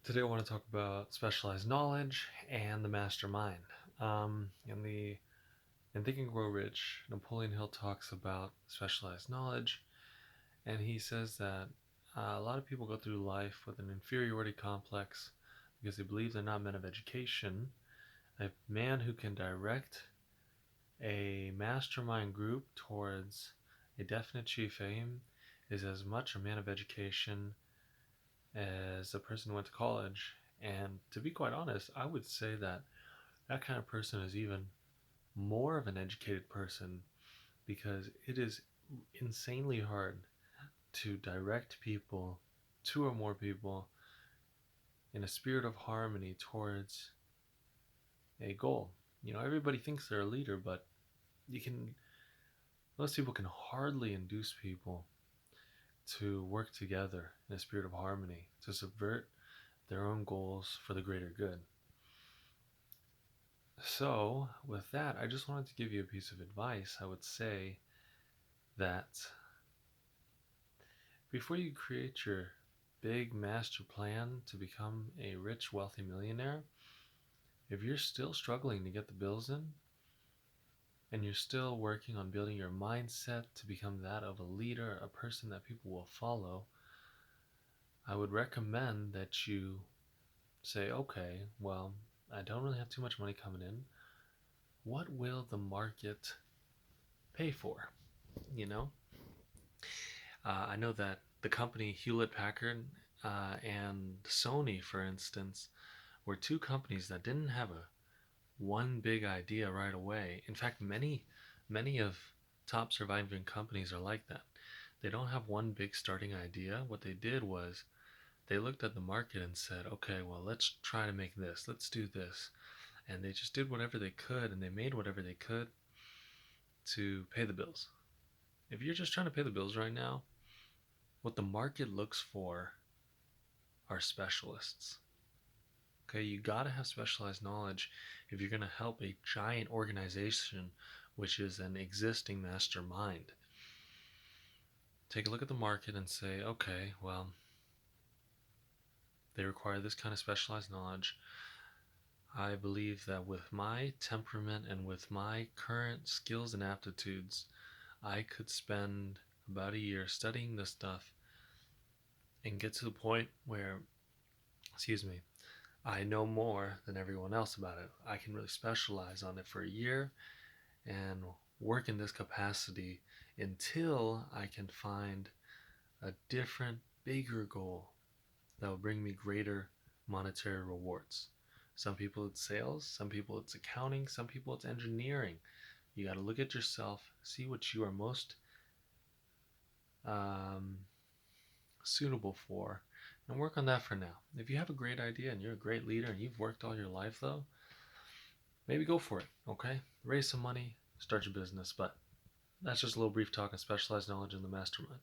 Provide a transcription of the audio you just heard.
Today I want to talk about specialized knowledge and the mastermind. In Think and Grow Rich, Napoleon Hill talks about specialized knowledge, and he says that a lot of people go through life with an inferiority complex because they believe they're not men of education. A man who can direct a mastermind group towards a definite chief aim is as much a man of education as a person who went to college. And to be quite honest, I would say that that kind of person is even more of an educated person because it is insanely hard to direct people, two or more people, in a spirit of harmony towards a goal. Everybody thinks they're a leader, but you can, most people can hardly induce people to work together in a spirit of harmony, to subvert their own goals for the greater good. So, with that, I just wanted to give you a piece of advice. I would say that before you create your big master plan to become a rich, wealthy millionaire, if you're still struggling to get the bills in and you're still working on building your mindset to become that of a leader, a person that people will follow, I would recommend that you say, okay, well, I don't really have too much money coming in. What will the market pay for? You know, I know that the company Hewlett Packard and Sony, for instance, were two companies that didn't have a one big idea right away. In fact, many of top surviving companies are like that. They don't have one big starting idea. What they did was they looked at the market and said, okay, well, let's try to make this. Let's do this. And they just did whatever they could and they made whatever they could to pay the bills. If you're just trying to pay the bills right now, what the market looks for are specialists. Okay, you gotta have specialized knowledge if you're gonna help a giant organization, which is an existing mastermind. Take a look at the market and say, okay, well, they require this kind of specialized knowledge. I believe that with my temperament and with my current skills and aptitudes, I could spend about a year studying this stuff and get to the point where, excuse me, I know more than everyone else about it. I can really specialize on it for a year and work in this capacity until I can find a different, bigger goal that will bring me greater monetary rewards. Some people it's sales, some people it's accounting, some people it's engineering. You got to look at yourself, see what you are most um, suitable for, and work on that for now. If you have a great idea and you're a great leader and you've worked all your life, though, maybe go for it, okay? Raise some money, start your business. But that's just a little brief talk on specialized knowledge in the mastermind.